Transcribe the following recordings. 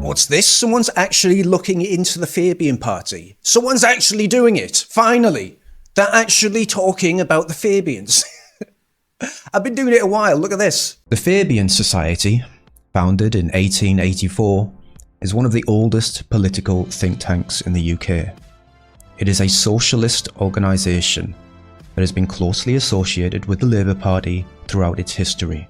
What's this? Someone's actually looking into the Fabian party. Someone's actually doing it. Finally. They're actually talking about the Fabians. I've been doing it a while. Look at this. The Fabian Society, founded in 1884, is one of the oldest political think tanks in the UK. It is a socialist organisation that has been closely associated with the Labour Party throughout its history.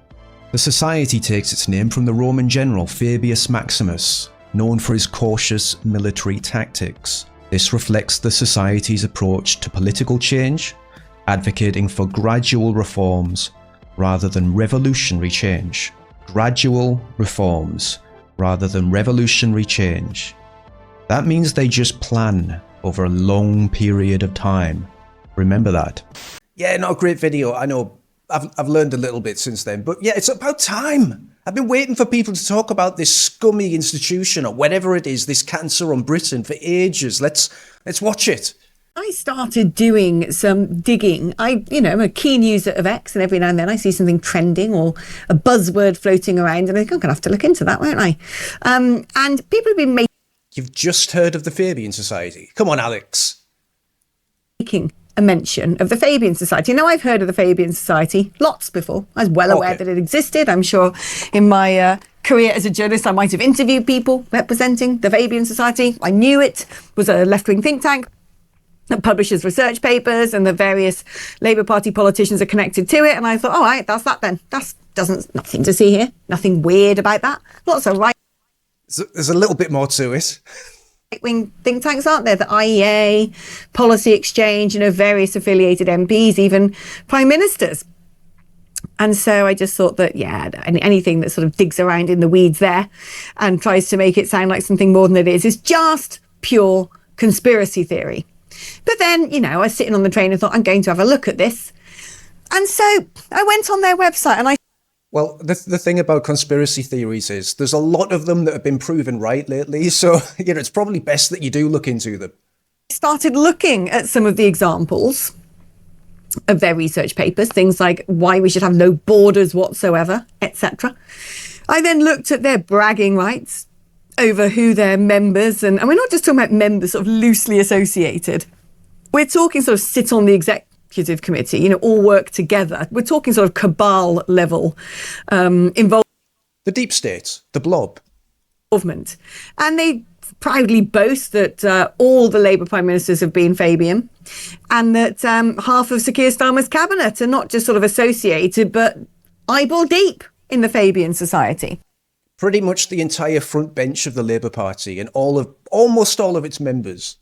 The society takes its name from the Roman general Fabius Maximus, known for his cautious military tactics. This reflects the society's approach to political change, advocating for gradual reforms rather than revolutionary change. Gradual reforms rather than revolutionary change. That means they just plan over a long period of time. Remember that. Yeah, not a great video, I know. I've learned a little bit since then, but yeah, it's about time. I've been waiting for people to talk about this scummy institution or whatever it is, this cancer on Britain for ages. Let's watch it. I started doing some digging. I'm a keen user of X, and every now and then I see something trending or a buzzword floating around, and I think I'm going to have to look into that, won't I? And people have been You've just heard of the Fabian Society. Come on, Alex. making a mention of the Fabian Society. Now, I've heard of the Fabian Society lots before. I was well aware that it existed. I'm sure in my career as a journalist, I might have interviewed people representing the Fabian Society. I knew it was a left-wing think tank that publishes research papers, and the various Labour Party politicians are connected to it. And I thought, all right, that's that then. Nothing to see here. Nothing weird about that. Lots of There's a little bit more to it. right-wing think tanks, aren't there? The IEA, Policy Exchange, various affiliated MPs, even prime ministers. And so I just thought that, anything that sort of digs around in the weeds there and tries to make it sound like something more than it is just pure conspiracy theory. But then, I was sitting on the train and thought, I'm going to have a look at this. And so I went on their website and Well, the thing about conspiracy theories is there's a lot of them that have been proven right lately. So, it's probably best that you do look into them. started looking at some of the examples of their research papers, things like why we should have no borders whatsoever, etc. I then looked at their bragging rights over who their members, and we're not just talking about members sort of loosely associated. We're talking sort of sit on the executive committee, all work together. We're talking sort of cabal level involvement. The deep state, the blob. And they proudly boast that all the Labour prime ministers have been Fabian, and that half of Sir Keir Starmer's cabinet are not just sort of associated, but eyeball deep in the Fabian Society. Pretty much the entire front bench of the Labour Party and almost all of its members,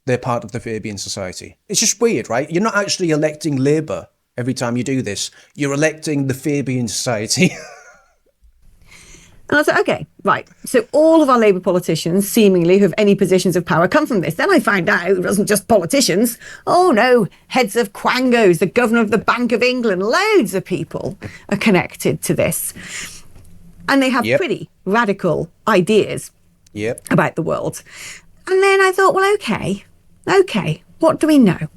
they're part of the Fabian Society. It's just weird, right? You're not actually electing Labour every time you do this. You're electing the Fabian Society. And I was like, okay, right. So all of our Labour politicians, seemingly, who have any positions of power, come from this. Then I found out it wasn't just politicians. Oh, no, heads of quangos, the governor of the Bank of England, loads of people are connected to this. And they have pretty radical ideas about the world. And then I thought, well, okay, what do we know?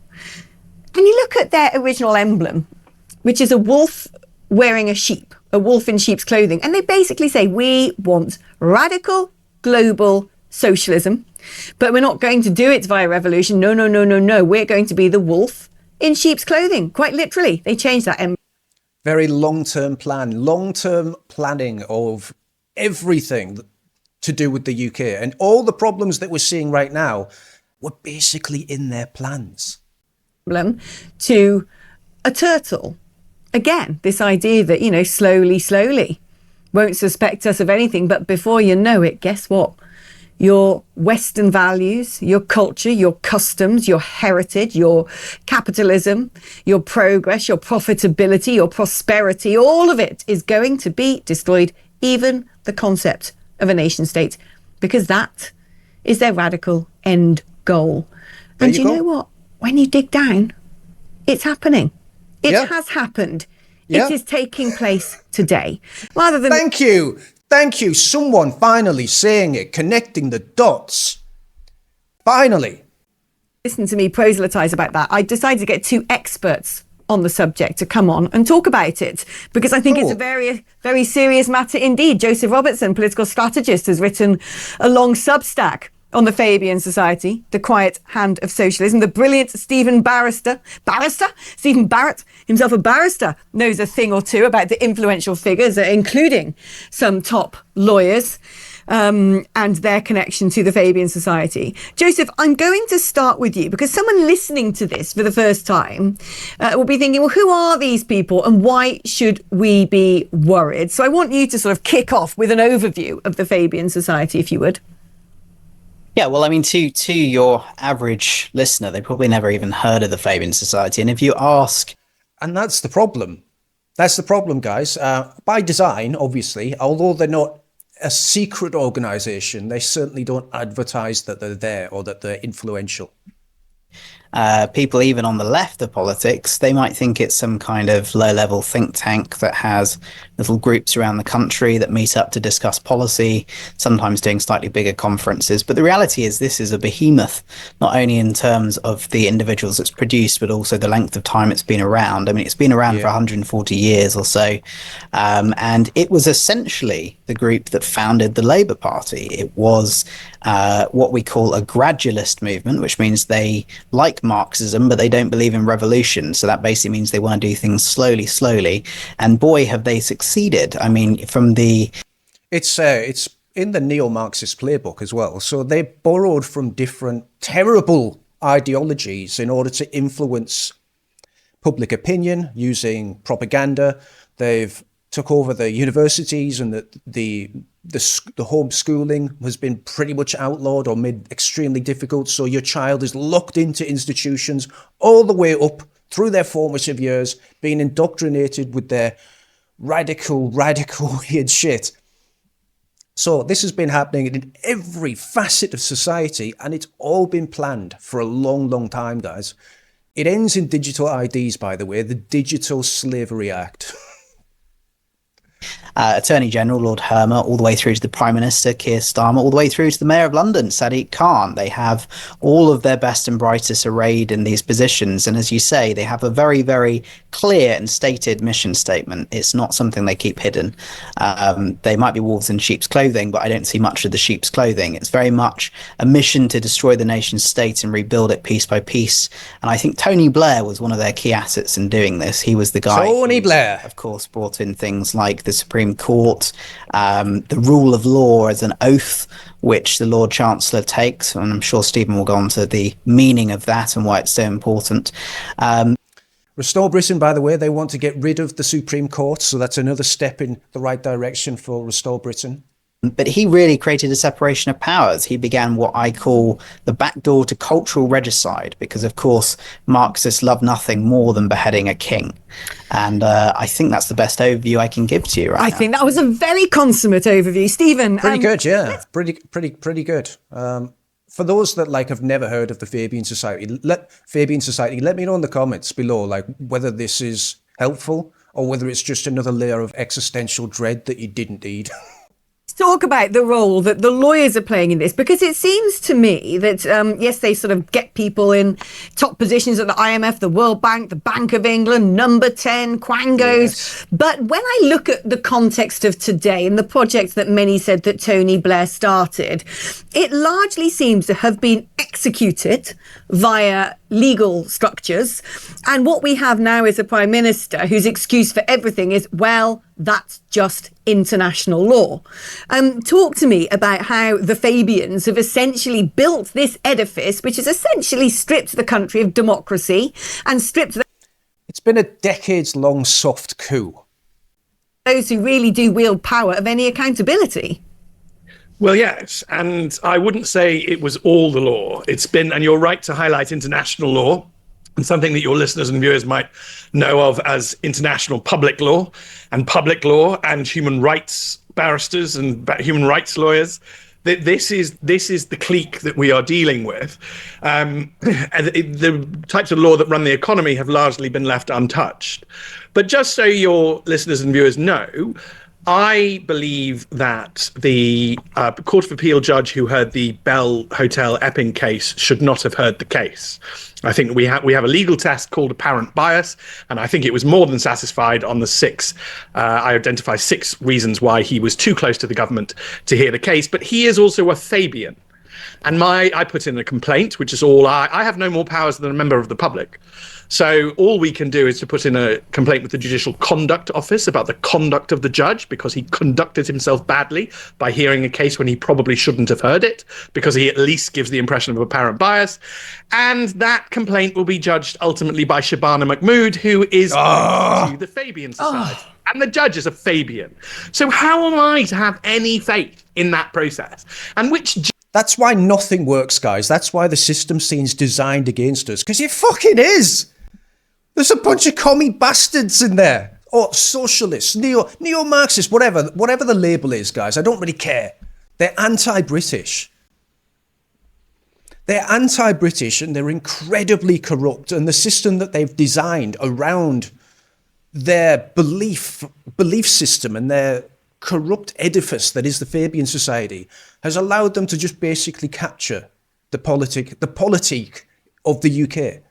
And you look at their original emblem, which is a wolf wearing a wolf in sheep's clothing. And they basically say, we want radical global socialism, but we're not going to do it via revolution. No. We're going to be the wolf in sheep's clothing. Quite literally, they changed that emblem. Very long-term planning of everything to do with the UK. And all the problems that we're seeing right now were basically in their plans. To a turtle. Again, this idea that, slowly won't suspect us of anything, but before you know it, guess what? Your Western values, your culture, your customs, your heritage, your capitalism, your progress, your profitability, your prosperity, all of it is going to be destroyed, even the concept of a nation state, because that is their radical end goal. And you know what? When you dig down, it's happening. It has happened. It is taking place today. Rather than Thank you. Someone finally saying it, connecting the dots. Finally. Listen to me proselytize about that. I decided to get two experts on the subject to come on and talk about it, because I think it's a very, very serious matter indeed. Joseph Robertson, political strategist, has written a long Substack on the Fabian Society, the quiet hand of socialism. The brilliant Stephen Barrister, Stephen Barrett, himself a barrister, knows a thing or two about the influential figures, including some top lawyers, and their connection to the Fabian Society. Joseph, I'm going to start with you, because someone listening to this for the first time will be thinking, well, who are these people and why should we be worried? So I want you to sort of kick off with an overview of the Fabian Society, if you would. Yeah, well, I mean, to your average listener, they probably never even heard of the Fabian Society. And if you ask... And that's the problem. That's the problem, guys. By design, obviously, although they're not a secret organization, they certainly don't advertise that they're there or that they're influential. People even on the left of politics, they might think it's some kind of low-level think tank that has little groups around the country that meet up to discuss policy, sometimes doing slightly bigger conferences. But the reality is this is a behemoth, not only in terms of the individuals it's produced, but also the length of time it's been around. I mean, it's been around for 140 years or so. And it was essentially the group that founded the Labour Party. It was what we call a gradualist movement, which means they like Marxism, but they don't believe in revolution. So that basically means they want to do things slowly. And boy, have they succeeded. I mean, from the... It's in the neo-Marxist playbook as well. So they borrowed from different terrible ideologies in order to influence public opinion using propaganda. They've took over the universities, and the homeschooling has been pretty much outlawed or made extremely difficult. So your child is locked into institutions all the way up through their formative years, being indoctrinated with their radical weird shit. So this has been happening in every facet of society, and it's all been planned for a long time, guys. It ends in digital IDs, by the way, the Digital Slavery Act. Attorney General Lord Hermer, all the way through to the Prime Minister Keir Starmer, all the way through to the Mayor of London Sadiq Khan. They have all of their best and brightest arrayed in these positions, and as you say, they have a very, very clear and stated mission statement. It's not something they keep hidden. They might be wolves in sheep's clothing, but I don't see much of the sheep's clothing. It's very much a mission to destroy the nation state and rebuild it piece by piece. And I think Tony Blair was one of their key assets in doing this. He was the guy Tony Blair, of course, brought in things like the Supreme Court, the rule of law as an oath, which the Lord Chancellor takes, and I'm sure Stephen will go on to the meaning of that and why it's so important. Restore Britain, by the way, they want to get rid of the Supreme Court, so that's another step in the right direction for Restore Britain. But he really created a separation of powers. He began what I call the backdoor to cultural regicide, because, of course, Marxists love nothing more than beheading a king. And I think that's the best overview I can give to you right now. I think that was a very consummate overview. Stephen. Pretty good, yeah. Pretty good. For those that have never heard of the Fabian Society, let me know in the comments below, whether this is helpful or whether it's just another layer of existential dread that you didn't need. Talk about the role that the lawyers are playing in this, because it seems to me that yes, they sort of get people in top positions at the IMF, the World Bank, the Bank of England, number 10, quangos. Yes. But when I look at the context of today and the project that many said that Tony Blair started, it largely seems to have been executed via legal structures. And what we have now is a prime minister whose excuse for everything is, well, that's just international law. Talk to me about how the Fabians have essentially built this edifice, which has essentially stripped the country of democracy and stripped It's been a decades-long soft coup. Those who really do wield power of any accountability. Well, yes, and I wouldn't say it was all the law. It's been, and you're right to highlight international law, and something that your listeners and viewers might know of as international public law and human rights barristers and human rights lawyers. This is the clique that we are dealing with. The types of law that run the economy have largely been left untouched. But just so your listeners and viewers know, I believe that the Court of Appeal judge who heard the Bell Hotel Epping case should not have heard the case. I think we have a legal test called apparent bias, and I think it was more than satisfied on the six. I identify 6 reasons why he was too close to the government to hear the case. But he is also a Fabian. And I put in a complaint, which is all I have no more powers than a member of the public. So all we can do is to put in a complaint with the Judicial Conduct Office about the conduct of the judge, because he conducted himself badly by hearing a case when he probably shouldn't have heard it, because he at least gives the impression of apparent bias. And that complaint will be judged ultimately by Shabana Mahmood, who is to the Fabian Society. And the judge is a Fabian. So how am I to have any faith in that process? And which... That's why nothing works, guys. That's why the system seems designed against us, because it fucking is. There's a bunch of commie bastards in there. Or socialists, neo-Marxists, whatever the label is, guys. I don't really care. They're anti-British. They're anti-British and they're incredibly corrupt. And the system that they've designed around their belief system and their corrupt edifice that is the Fabian Society has allowed them to just basically capture the politique of the UK.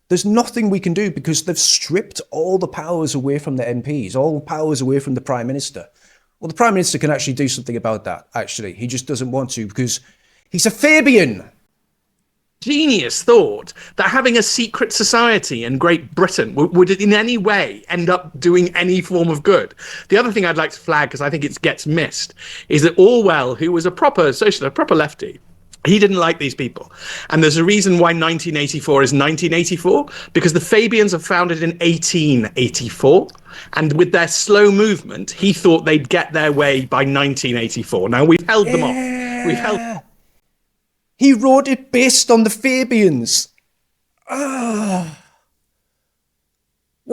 There's nothing we can do because they've stripped all the powers away from the MPs, all the powers away from the Prime Minister. Well, the Prime Minister can actually do something about that, actually. He just doesn't want to because he's a Fabian. Genius thought that having a secret society in Great Britain would in any way end up doing any form of good. The other thing I'd like to flag, because I think it gets missed, is that Orwell, who was a proper socialist, a proper lefty, he didn't like these people. And there's a reason why 1984 is 1984, because the Fabians are founded in 1884. And with their slow movement, he thought they'd get their way by 1984. Now, we've held them off. We've held... He wrote it based on the Fabians. Well,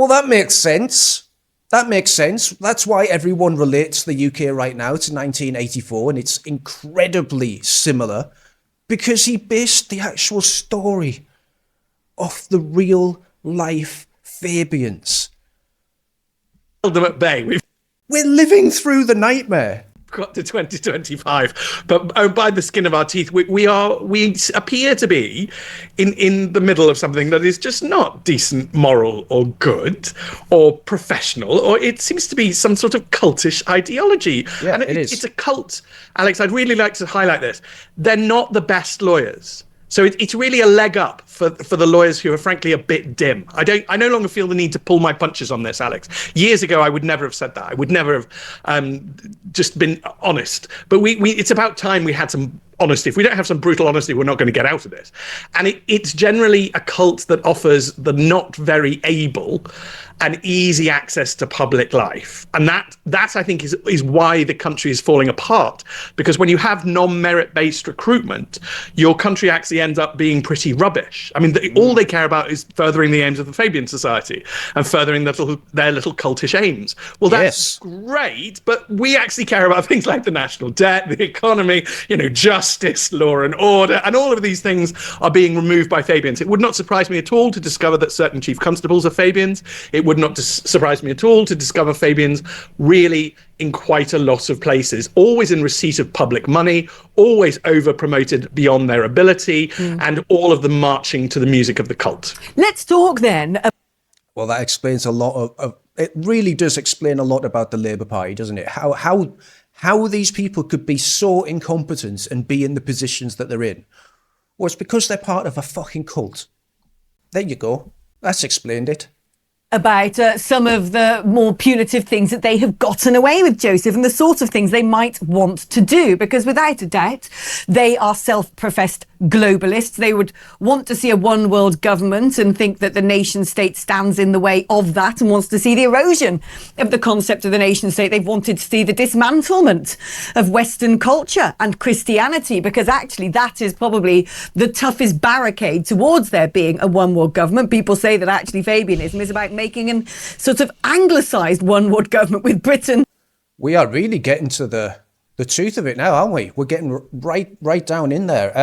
that makes sense. That makes sense. That's why everyone relates the UK right now to 1984, and it's incredibly similar. Because he based the actual story off the real life Fabians. Held them at bay. We're living through the nightmare. Got to 2025, but by the skin of our teeth, we appear to be in the middle of something that is just not decent, moral, or good, or professional, or it seems to be some sort of cultish ideology. Yeah, and it is. It's a cult. Alex, I'd really like to highlight this. They're not the best lawyers. So it's really a leg up for the lawyers who are frankly a bit dim. I no longer feel the need to pull my punches on this, Alex. Years ago, I would never have said that. I would never have just been honest. But it's about time we had some honesty. If we don't have some brutal honesty, we're not going to get out of this. And it's generally a cult that offers the not very able and easy access to public life. And that I think is why the country is falling apart. Because when you have non-merit-based recruitment, your country actually ends up being pretty rubbish. I mean, all they care about is furthering the aims of the Fabian Society and furthering their little cultish aims. Well, that's great, but we actually care about things like the national debt, the economy, justice, law and order, and all of these things are being removed by Fabians. It would not surprise me at all to discover that certain chief constables are Fabians. It would not surprise me at all to discover Fabians really in quite a lot of places, always in receipt of public money, always over-promoted beyond their ability, and all of them marching to the music of the cult. Let's talk then. Well, that explains a lot of it really does explain a lot about the Labour Party, doesn't it? How these people could be so incompetent and be in the positions that they're in. Well, it's because they're part of a fucking cult. There you go. That's explained it. About some of the more punitive things that they have gotten away with, Joseph, and the sort of things they might want to do, because without a doubt, they are self-professed globalists. They would want to see a one world government and think that the nation state stands in the way of that and wants to see the erosion of the concept of the nation state. They've wanted to see the dismantlement of Western culture and Christianity, because actually that is probably the toughest barricade towards there being a one world government. People say that actually Fabianism is about making an sort of anglicised one world government with Britain. We are really getting to the truth of it now, aren't we? We're getting right down in there.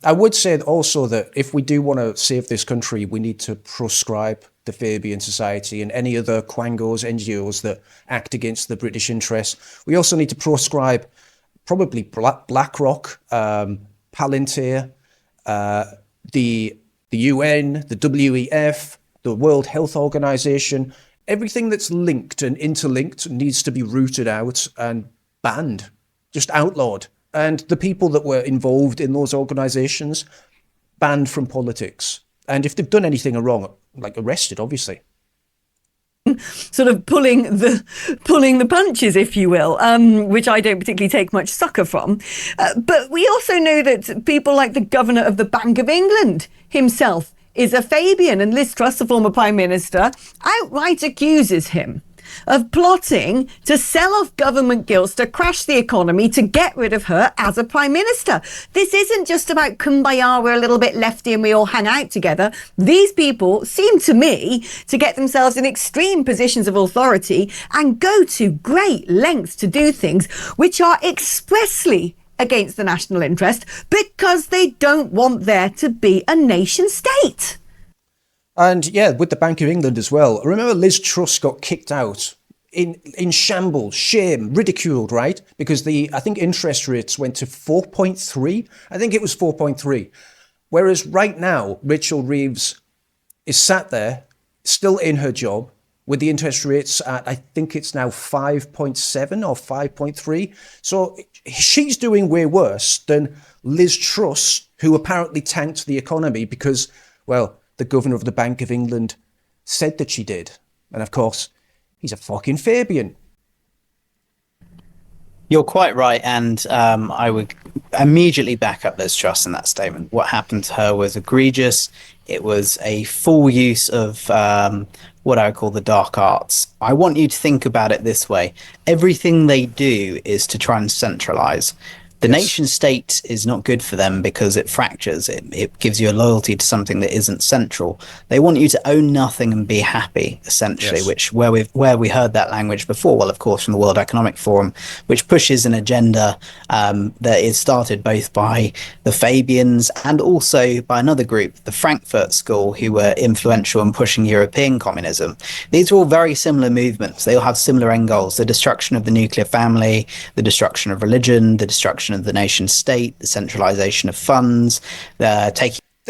I would say also that if we do want to save this country, we need to proscribe the Fabian Society and any other quangos, NGOs that act against the British interests. We also need to proscribe probably BlackRock, Palantir, the UN, the WEF, the World Health Organization. Everything that's linked and interlinked needs to be rooted out and banned, just outlawed. And the people that were involved in those organizations banned from politics. And if they've done anything wrong, like arrested, obviously. Sort of pulling the punches, if you will, which I don't particularly take much succor from. But we also know that people like the governor of the Bank of England himself is a Fabian, and Liz Truss, the former Prime Minister, outright accuses him of plotting to sell off government gilts to crash the economy to get rid of her as a Prime Minister. This isn't just about kumbaya, we're a little bit lefty and we all hang out together. These people seem to me to get themselves in extreme positions of authority and go to great lengths to do things which are expressly against the national interest because they don't want there to be a nation state. And yeah, with the Bank of England as well. Remember Liz Truss got kicked out in shambles, shame, ridiculed, right? Because I think interest rates went to 4.3. I think it was 4.3. Whereas right now, Rachel Reeves is sat there, still in her job, with the interest rates at, I think it's now 5.7 or 5.3. So she's doing way worse than Liz Truss, who apparently tanked the economy because, well, the governor of the Bank of England said that she did. And of course, he's a fucking Fabian. You're quite right, and I would immediately back up Liz Truss in that statement. What happened to her was egregious. It was a full use of what I would call the dark arts. I want you to think about it this way. Everything they do is to try and centralize. The nation state is not good for them because it fractures. It gives you a loyalty to something that isn't central. They want you to own nothing and be happy, essentially, which where we heard that language before, well, of course, from the World Economic Forum, which pushes an agenda that is started both by the Fabians and also by another group, the Frankfurt School, who were influential in pushing European communism. These are all very similar movements. They all have similar end goals: the destruction of the nuclear family, the destruction of religion, the destruction of the nation state, the centralization of funds, they're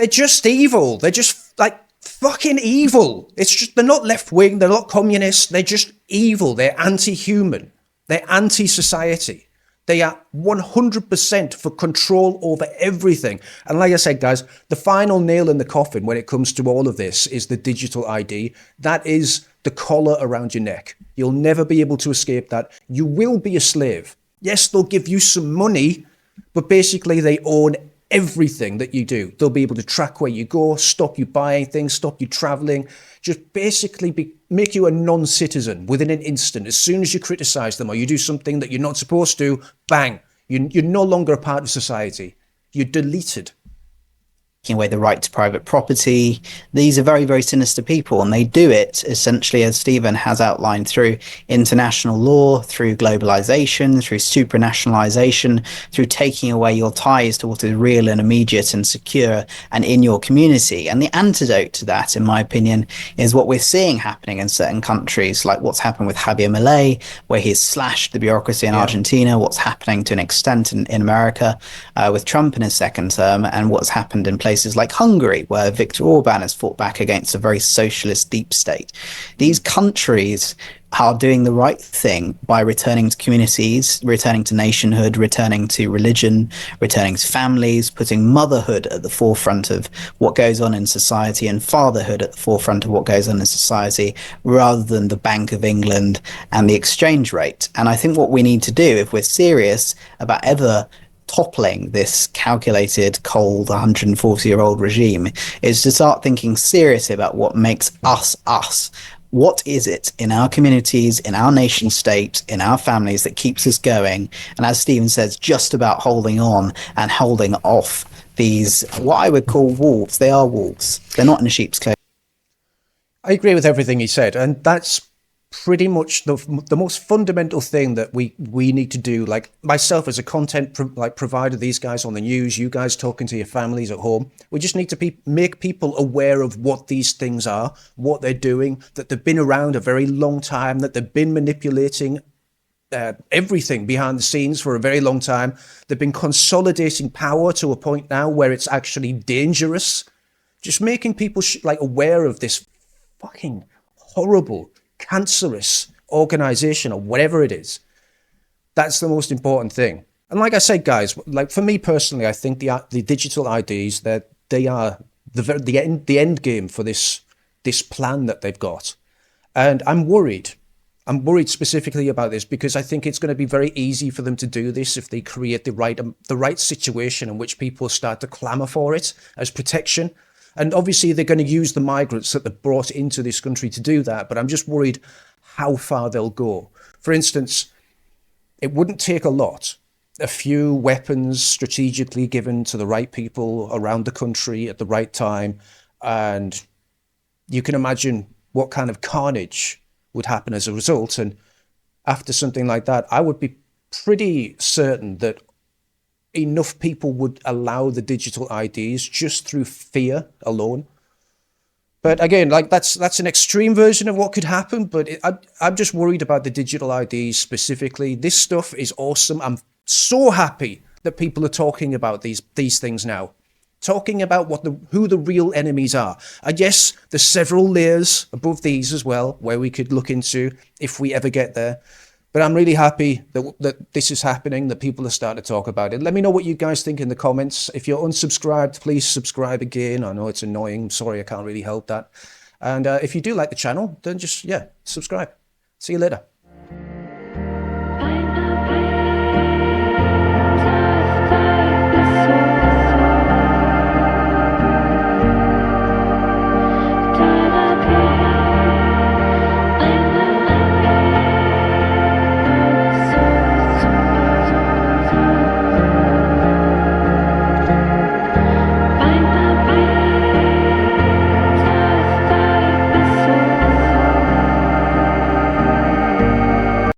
just evil. They're just like fucking evil. It's just, they're not left wing, they're not communists, they're just evil. They're anti-human, they're anti-society. They are 100% for control over everything. And like I said, guys, the final nail in the coffin when it comes to all of this is the digital ID. That is the collar around your neck. You'll never be able to escape that. You will be a slave. Yes, they'll give you some money, but basically they own everything that you do. They'll be able to track where you go, stop you buying things, stop you traveling, just basically make you a non-citizen within an instant. As soon as you criticize them or you do something that you're not supposed to, bang, you're no longer a part of society. You're deleted. Taking away the right to private property. These are very, very sinister people, and they do it essentially, as Stephen has outlined, through international law, through globalization, through supranationalization, through taking away your ties to what is real and immediate and secure and in your community. And the antidote to that, in my opinion, is what we're seeing happening in certain countries, like what's happened with Javier Milei, where he's slashed the bureaucracy in Argentina, what's happening to an extent in America with Trump in his second term, and what's happened in places like Hungary, where Viktor Orban has fought back against a very socialist deep state. These countries are doing the right thing by returning to communities, returning to nationhood, returning to religion, returning to families, putting motherhood at the forefront of what goes on in society and fatherhood at the forefront of what goes on in society, rather than the Bank of England and the exchange rate. And I think what we need to do, if we're serious about ever toppling this calculated, cold, 140-year-old regime, is to start thinking seriously about what makes us us. What is it in our communities, in our nation state, in our families that keeps us going? And as Stephen says, just about holding on and holding off these, what I would call wolves. They are wolves. They're not in a sheep's clothing. I agree with everything he said. And that's pretty much the most fundamental thing that we need to do. Like myself as a content provider, these guys on the news, you guys talking to your families at home, we just need to make people aware of what these things are, what they're doing, that they've been around a very long time, that they've been manipulating everything behind the scenes for a very long time. They've been consolidating power to a point now where it's actually dangerous. Just making people like aware of this fucking horrible, cancerous organization or whatever it is. That's the most important thing. And like I said, guys, like for me personally, I think the digital IDs, that they are the end game for this plan that they've got. And I'm worried specifically about this because I think it's going to be very easy for them to do this if they create the right situation in which people start to clamor for it as protection. And obviously they're going to use the migrants that they've brought into this country to do that. But I'm just worried how far they'll go. For instance, it wouldn't take a lot. A few weapons strategically given to the right people around the country at the right time. And you can imagine what kind of carnage would happen as a result. And after something like that, I would be pretty certain that enough people would allow the digital IDs just through fear alone. But again, like that's an extreme version of what could happen. But I'm just worried about the digital IDs specifically. This stuff is awesome. I'm so happy that people are talking about these things now, talking about who the real enemies are. And yes, there's several layers above these as well, where we could look into if we ever get there. But I'm really happy that this is happening, that people are starting to talk about it. Let me know what you guys think in the comments. If you're unsubscribed, please subscribe again. I know it's annoying. I'm sorry, I can't really help that. And if you do like the channel, then just, subscribe. See you later.